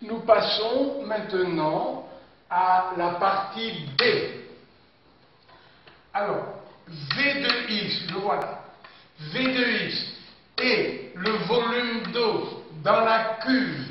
Nous passons maintenant à la partie B. Alors, V de x, le voilà. V de x est le volume d'eau dans la cuve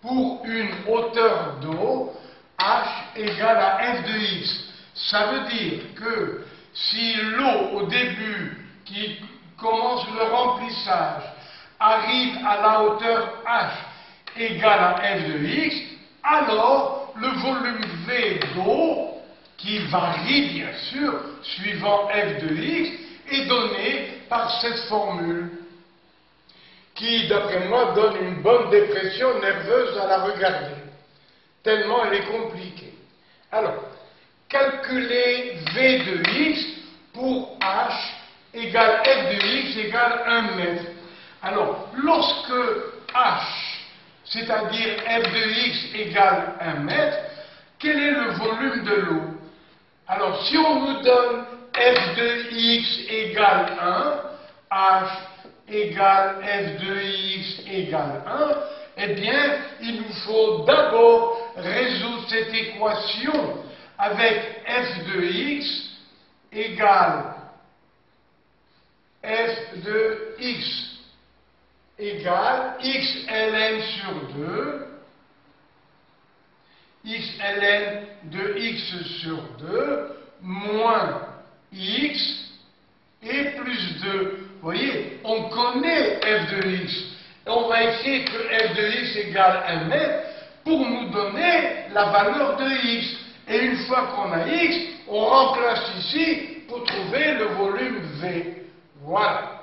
pour une hauteur d'eau, H égale à F de x. Ça veut dire que si l'eau, au début, qui commence le remplissage, arrive à la hauteur H égale à F de x, alors le volume V d'eau, qui varie bien sûr, suivant F de x, est donné par cette formule, qui, d'après moi, donne une bonne dépression nerveuse à la regarder, tellement elle est compliquée. Alors, calculez V de x pour H égale F de x égale 1 mètre. Alors, lorsque H, c'est-à-dire F de x égale 1 mètre, quel est le volume de l'eau? Alors, si on nous donne F de x égale 1, H égale F de x égale 1, eh bien, il nous faut d'abord résoudre cette équation avec F de x égale F de x égale x ln sur 2, x ln de x sur 2, moins x et plus 2. Vous voyez, on connaît f de x. On va écrire que f de x égale 1 mètre pour nous donner la valeur de x. Et une fois qu'on a x, on remplace ici pour trouver le volume V. Voilà.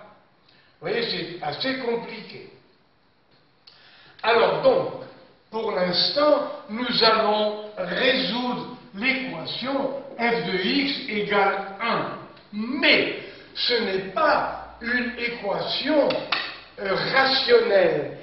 Vous voyez, c'est assez compliqué. Alors donc, pour l'instant, nous allons résoudre l'équation f de x égale 1. Mais ce n'est pas une équation rationnelle.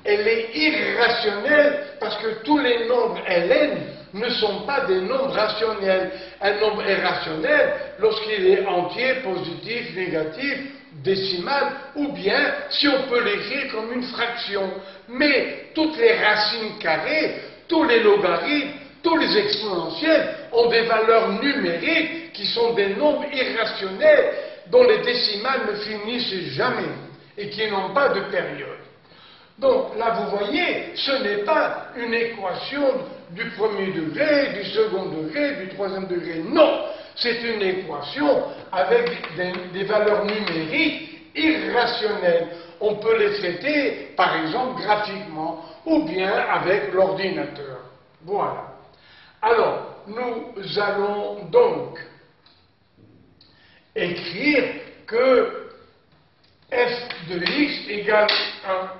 Elle est irrationnelle parce que tous les nombres Ln ne sont pas des nombres rationnels. Un nombre est rationnel lorsqu'il est entier, positif, négatif, décimal, ou bien si on peut l'écrire comme une fraction. Mais toutes les racines carrées, tous les logarithmes, tous les exponentiels ont des valeurs numériques qui sont des nombres irrationnels dont les décimales ne finissent jamais et qui n'ont pas de période. Donc là, vous voyez, ce n'est pas une équation du premier degré, du second degré, du troisième degré. Non, c'est une équation avec des valeurs numériques irrationnelles. On peut les traiter, par exemple, graphiquement, ou bien avec l'ordinateur. Voilà. Alors, nous allons donc écrire que f de x égale 1.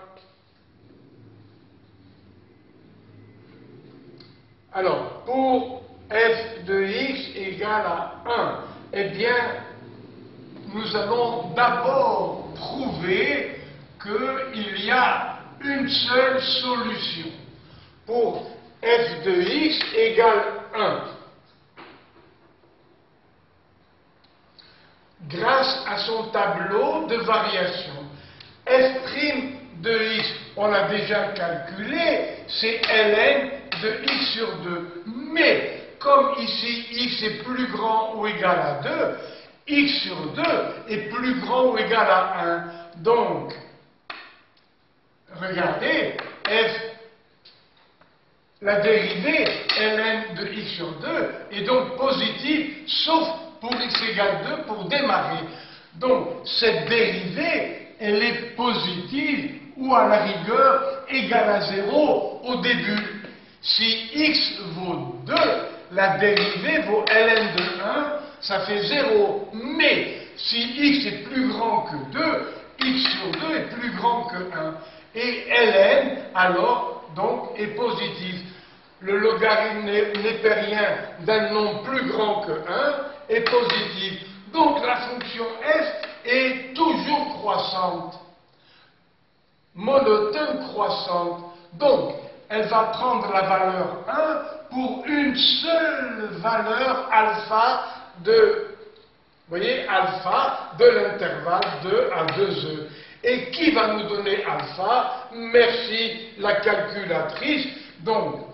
Alors, pour f de x égale à 1, eh bien, nous allons d'abord prouver qu'il y a une seule solution. Pour f de x égale 1. Grâce à son tableau de variation, f' de x, on l'a déjà calculé, c'est ln de x sur 2. Mais, comme ici x est plus grand ou égal à 2, x sur 2 est plus grand ou égal à 1. Donc, regardez, la dérivée ln de x sur 2 est donc positive, sauf pour x égale 2 pour démarrer. Donc, cette dérivée, elle est positive ou à la rigueur égale à 0 au début. Si x vaut 2, la dérivée vaut ln de 1, ça fait 0. Mais si x est plus grand que 2, x sur 2 est plus grand que 1. Et ln, alors, donc, est positif. Le logarithme népérien d'un nombre plus grand que 1 est positif. Donc la fonction f est toujours croissante. Monotone croissante. Donc, elle va prendre la valeur 1 pour une seule valeur alpha de, vous voyez, alpha de l'intervalle 2 à 2e. Et qui va nous donner alpha? Merci la calculatrice, Donc,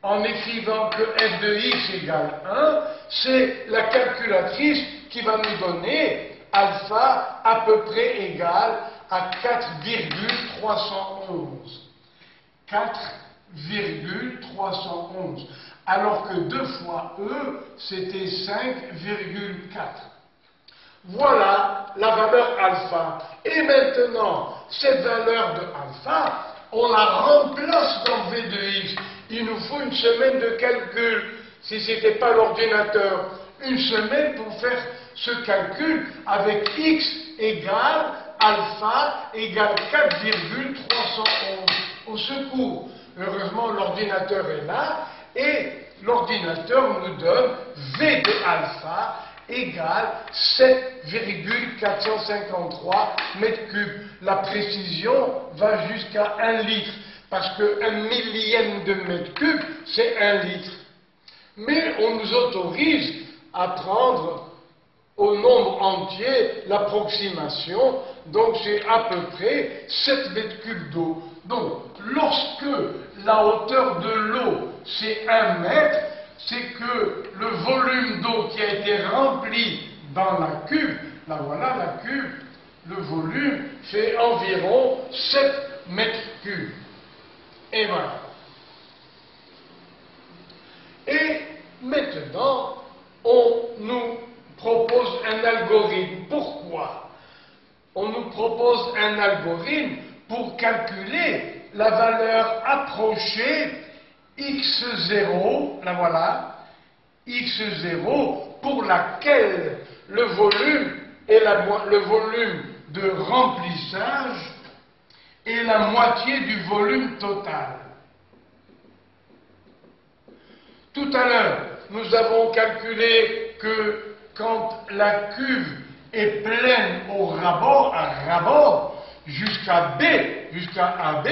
en écrivant que f de x égale 1, c'est la calculatrice qui va nous donner alpha à peu près égal à 4,311. 4,311. Alors que 2 fois E, c'était 5,4. Voilà la valeur alpha. Et maintenant, cette valeur de alpha, on la remplace dans V de x. Il nous faut une semaine de calcul. Si ce n'était pas l'ordinateur, une semaine pour faire ce calcul avec x égale alpha égale 4,311. Au secours. Heureusement, l'ordinateur est là et l'ordinateur nous donne V de alpha égale 7,453 mètres cubes. La précision va jusqu'à 1 litre, parce que 1 millième de mètre cube, c'est 1 litre. Mais on nous autorise à prendre au nombre entier l'approximation, donc c'est à peu près 7 mètres cubes d'eau. Donc, lorsque la hauteur de l'eau, c'est 1 mètre, c'est que le volume d'eau qui a été rempli dans la cuve, là voilà la cuve, le volume fait environ 7 mètres cubes. Et voilà. Et maintenant, on nous propose un algorithme. Pourquoi? On nous propose un algorithme pour calculer la valeur approchée x0, la voilà, x0, pour laquelle le volume le volume de remplissage est la moitié du volume total. Tout à l'heure, nous avons calculé que quand la cuve est pleine au rabord, à rabord, jusqu'à B, jusqu'à AB,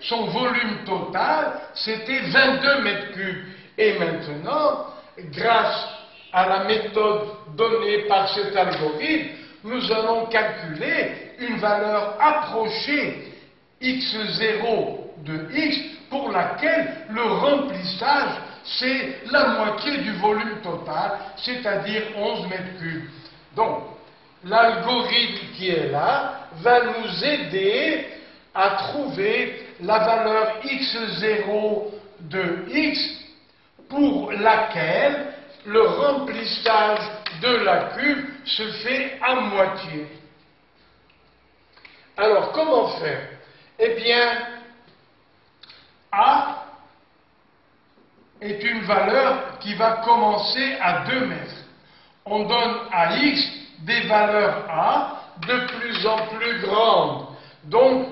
son volume total, c'était 22 mètres cubes. Et maintenant, grâce à la méthode donnée par cet algorithme, nous allons calculer une valeur approchée x0 de x pour laquelle le remplissage, c'est la moitié du volume total, c'est-à-dire 11 mètres cubes. Donc, l'algorithme qui est là va nous aider à trouver la valeur x0 de x pour laquelle le remplissage de la cuve se fait à moitié. Alors, comment faire? Eh bien, A est une valeur qui va commencer à 2 mètres. On donne à x des valeurs A de plus en plus grandes. Donc,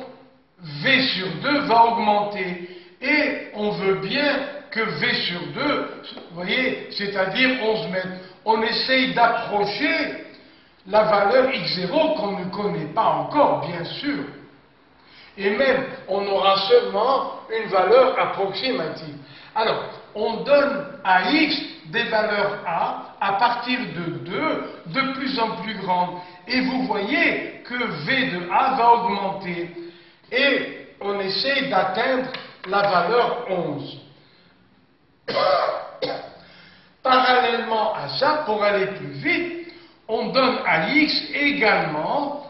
V sur 2 va augmenter. Et on veut bien que V sur 2, vous voyez, c'est-à-dire 11 mètres. On essaye d'approcher la valeur x0 qu'on ne connaît pas encore, bien sûr. Et même, on aura seulement une valeur approximative. Alors, on donne à x des valeurs A à partir de 2 de plus en plus grandes. Et vous voyez que V de A va augmenter. Et on essaie d'atteindre la valeur 11. Parallèlement à ça, pour aller plus vite, on donne à x également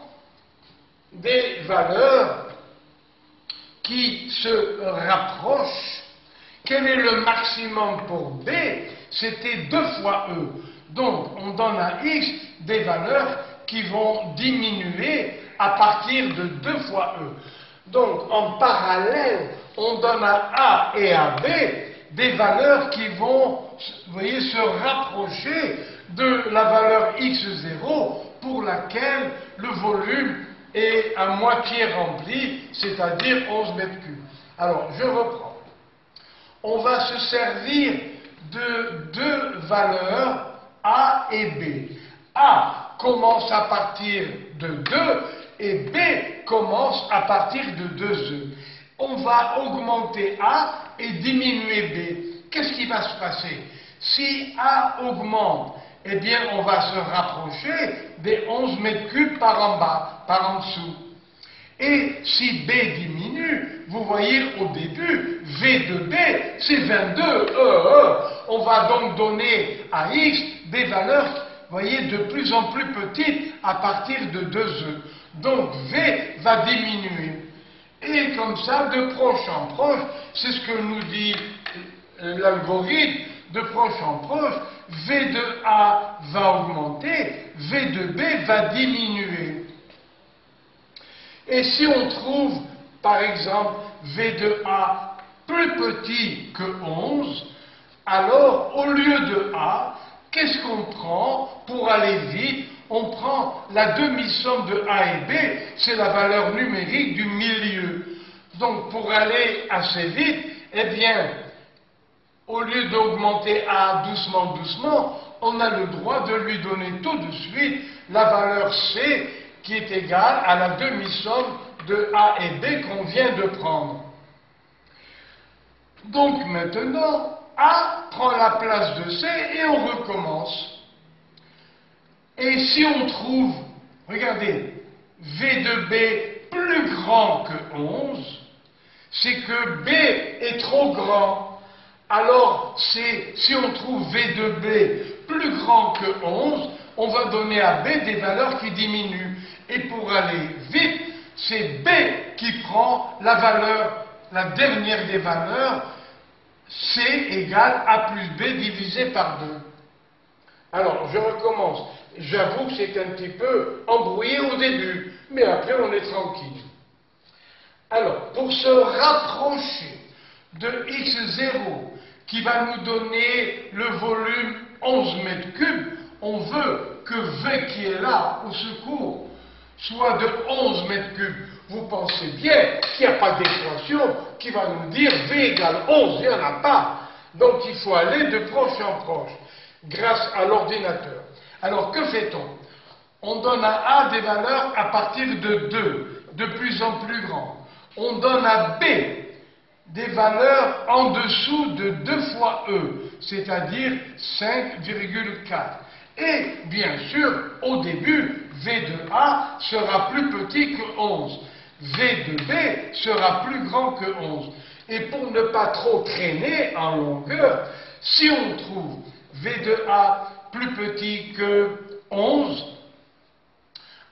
des valeurs qui se rapprochent. Quel est le maximum pour B? C'était 2 fois E. Donc, on donne à x des valeurs qui vont diminuer à partir de 2 fois E. Donc, en parallèle, on donne à A et à B des valeurs qui vont, vous voyez, se rapprocher de la valeur x0 pour laquelle le volume est à moitié rempli, c'est-à-dire 11 mètres cubes. Alors, je reprends. On va se servir de deux valeurs A et B. A commence à partir de 2 et B commence à partir de 2E. On va augmenter A et diminuer B. Qu'est-ce qui va se passer? Si A augmente, eh bien on va se rapprocher des 11 mètres cubes par en bas, par en dessous. Et si B diminue, vous voyez au début, V de B, c'est 22. On va donc donner à X des valeurs, vous voyez, de plus en plus petites à partir de 2E. Donc V va diminuer. Et comme ça, de proche en proche, c'est ce que nous dit l'algorithme, de proche en proche, V de A va augmenter, V de B va diminuer. Et si on trouve, par exemple, V de A plus petit que 11, alors au lieu de A, qu'est-ce qu'on prend pour aller vite? On prend la demi-somme de A et B, c'est la valeur numérique du milieu. Donc pour aller assez vite, eh bien, au lieu d'augmenter A doucement, doucement, on a le droit de lui donner tout de suite la valeur C qui est égale à la demi-somme de A et B qu'on vient de prendre. Donc maintenant, A prend la place de C et on recommence. Et si on trouve, regardez, V de B plus grand que 11, c'est que B est trop grand. Alors, si on trouve V de B plus grand que 11, on va donner à B des valeurs qui diminuent. Et pour aller vite, c'est B qui prend la valeur, la dernière des valeurs, C égale A plus B divisé par 2. Alors, je recommence. J'avoue que c'est un petit peu embrouillé au début, mais après on est tranquille. Alors, pour se rapprocher de x0, qui va nous donner le volume 11 mètres cubes, on veut que V qui est là, au secours, soit de 11 mètres cubes. Vous pensez bien qu'il n'y a pas d'équation qui va nous dire V égale 11, il n'y en a pas. Donc il faut aller de proche en proche, grâce à l'ordinateur. Alors que fait-on? On donne à A des valeurs à partir de 2, de plus en plus grandes. On donne à B des valeurs en dessous de 2 fois E, c'est-à-dire 5,4. Et bien sûr, au début, V de A sera plus petit que 11. V de B sera plus grand que 11. Et pour ne pas trop traîner en longueur, si on trouve V de A plus petit que 11,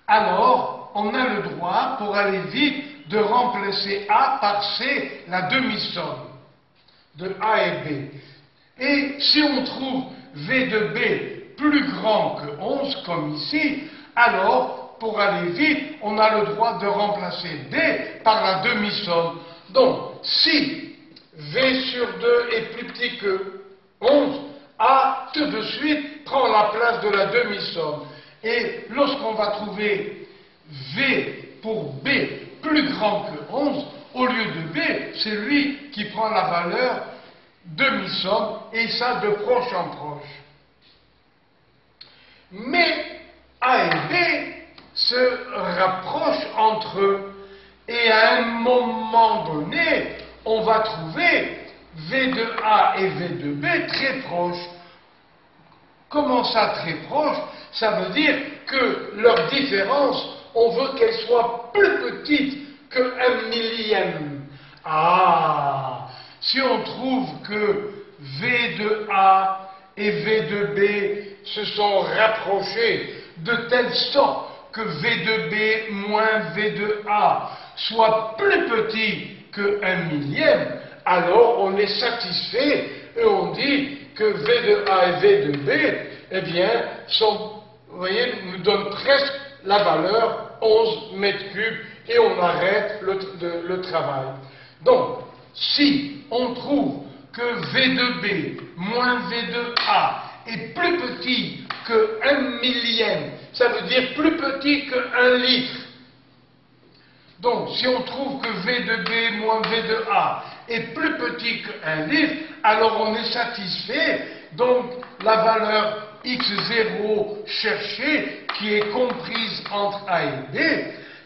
alors on a le droit, pour aller vite, de remplacer A par C, la demi-somme de A et B. Et si on trouve V de B plus grand que 11, comme ici, alors, pour aller vite, on a le droit de remplacer B par la demi-somme. Donc, si V sur 2 est plus petit que 11, A, tout de suite, prend la place de la demi-somme. Et lorsqu'on va trouver V pour B plus grand que 11, au lieu de B, c'est lui qui prend la valeur demi-somme, et ça de proche en proche. Mais A et B se rapprochent entre eux, et à un moment donné, on va trouver V de A et V de B très proches. Comment ça très proches? Ça veut dire que leur différence, on veut qu'elle soit plus petite que 1 millième. Ah! Si on trouve que V de A et V de B se sont rapprochés de telle sorte que V de B moins V de A soit plus petit que 1 millième, alors on est satisfait et on dit que V de A et V de B, eh bien, vous voyez, nous donnent presque la valeur 11 mètres cubes et on arrête le travail. Donc, si on trouve que V de B moins V de A est plus petit que 1 millième, ça veut dire plus petit que 1 litre. Donc, si on trouve que V de B moins V de A est plus petit que 1 litre, alors on est satisfait. Donc, la valeur x0 cherchée, qui est comprise entre A et B,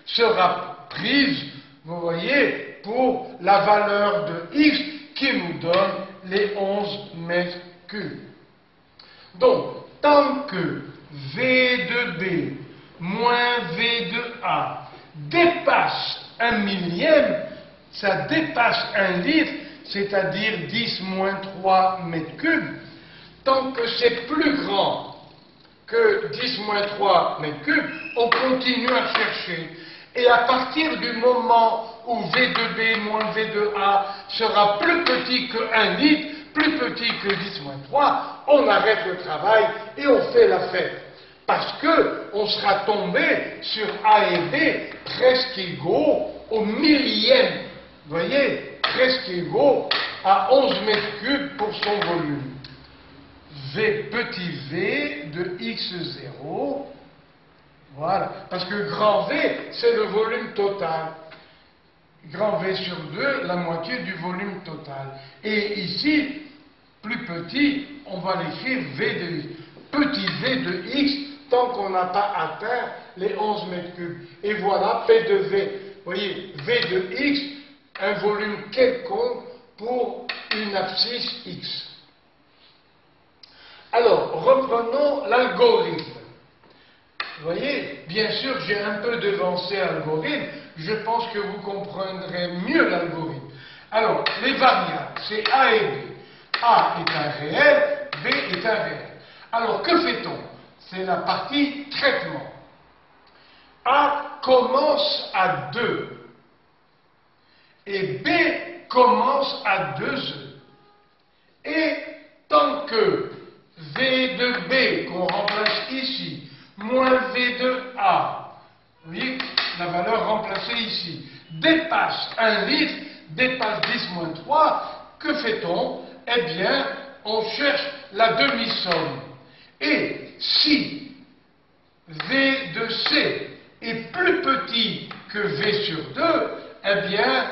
sera prise, vous voyez, pour la valeur de x qui nous donne les 11 mètres cubes. Donc, tant que V de B moins V de A dépasse 1 millième, ça dépasse 1 litre, c'est-à-dire 10 moins 3 mètres cubes, tant que c'est plus grand que 10 moins 3 mètres cubes, on continue à chercher. Et à partir du moment où V2B moins V2A sera plus petit que 1 litre, plus petit que 10 moins 3, on arrête le travail et on fait la fête. Parce qu'on sera tombé sur A et B presque égaux au millième. Vous voyez, presque égaux à 11 mètres cubes pour son volume. V petit v de x0. Voilà, parce que grand V, c'est le volume total. Grand V sur 2, la moitié du volume total. Et ici, plus petit, on va l'écrire V de x. Petit v de x, tant qu'on n'a pas atteint les 11 mètres cubes. Et voilà P de V. Vous voyez, V de x, un volume quelconque pour une abscisse x. Alors, reprenons l'algorithme. Vous voyez, bien sûr, j'ai un peu devancé l'algorithme, je pense que vous comprendrez mieux l'algorithme. Alors, les variables, c'est A et B. A est un réel, B est un réel. Alors, que fait-on? C'est la partie traitement. A commence à 2 et B commence à 2e. Et tant que V de B, qu'on remplace ici, moins V de A, vous voyez, la valeur remplacée ici, dépasse 1 litre, dépasse 10 moins 3, que fait-on? Eh bien, on cherche la demi-somme. Et si V de C est plus petit que V sur 2, eh bien,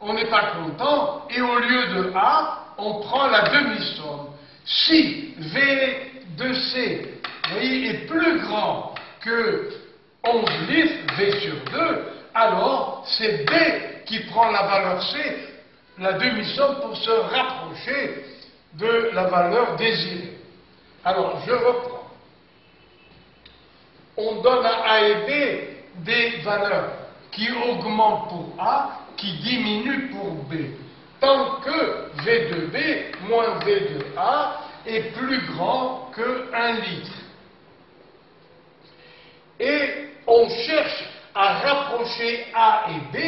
on n'est pas content, et au lieu de A, on prend la demi-somme. Si V de C, vous voyez, est plus grand que 11 litres, V sur 2, alors c'est B qui prend la valeur C, la demi-somme, pour se rapprocher de la valeur désirée. Alors, je reprends. On donne à A et B des valeurs qui augmentent pour A, qui diminuent pour B, tant que V de B moins V de A est plus grand que 1 litre. Et on cherche à rapprocher A et B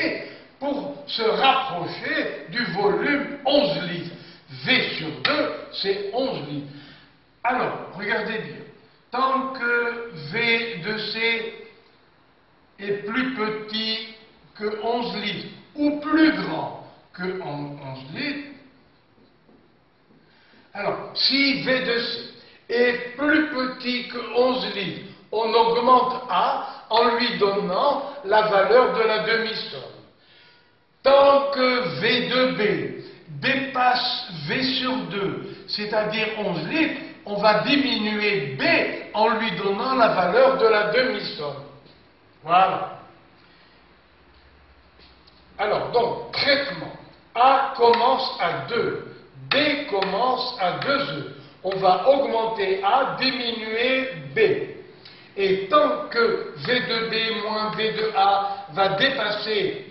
pour se rapprocher du volume 11 litres. V sur 2, c'est 11 litres. Alors, regardez bien. Tant que V de C est plus petit que 11 litres, ou plus grand que 11 litres, alors, si V de C est plus petit que 11 litres, on augmente A en lui donnant la valeur de la demi-somme. Tant que V de B dépasse V sur 2, c'est-à-dire 11 litres, on va diminuer B en lui donnant la valeur de la demi-somme. Voilà. Alors, donc, traitement. A commence à 2, B commence à 2e. On va augmenter A, diminuer B. Et tant que V de B moins V de A va dépasser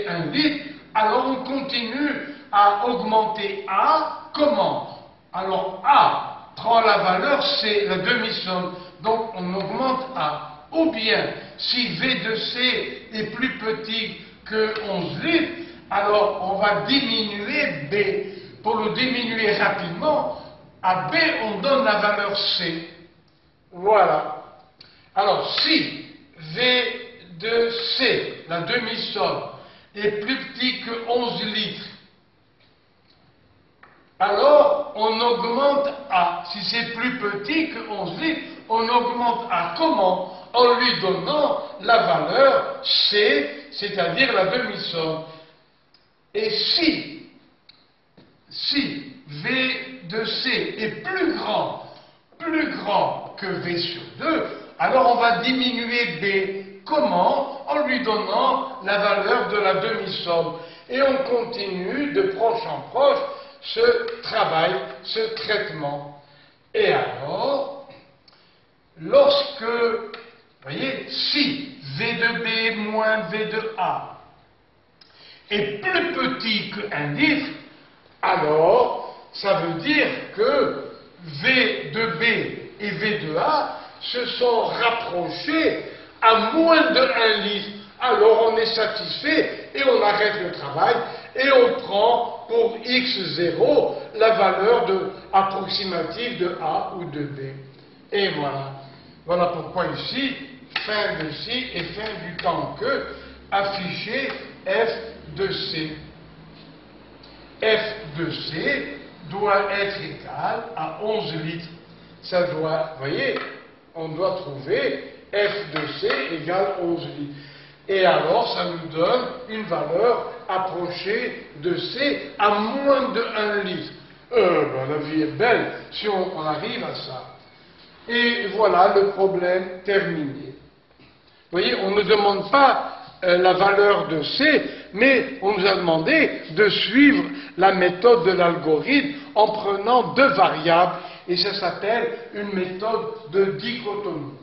1 litre, alors on continue à augmenter A. Comment? Alors A prend la valeur, c'est la demi-somme, donc on augmente A. Ou bien, si V de C est plus petit que 11 litres, alors on va diminuer B. Pour le diminuer rapidement, à B on donne la valeur C. Voilà. Alors si V de C, la demi-somme, est plus petit que 11 litres, alors on augmente A. Si c'est plus petit que 11 litres, on augmente A. Comment? En lui donnant la valeur C, c'est-à-dire la demi-somme. Et si V de C est plus grand que V sur 2, alors on va diminuer B. Comment? En lui donnant la valeur de la demi-somme. Et on continue de proche en proche ce travail, ce traitement. Et alors, lorsque, vous voyez, si V de B moins V de A est plus petit qu'un litre, alors ça veut dire que V de B et V de A se sont rapprochés à moins de 1 litre. Alors on est satisfait et on arrête le travail et on prend pour x0 la valeur approximative de A ou de B. Et voilà. Voilà pourquoi ici, fin de ci et fin du temps que, afficher f de C. F de C doit être égal à 11 litres. Ça doit, vous voyez, on doit trouver f de C égale 11 litres. Et alors, ça nous donne une valeur approchée de C à moins de 1 litre. La vie est belle si on arrive à ça. Et voilà le problème terminé. Vous voyez, on ne demande pas la valeur de C, mais on nous a demandé de suivre la méthode de l'algorithme en prenant 2 variables, et ça s'appelle une méthode de dichotomie.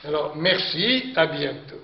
Alors, merci, à bientôt.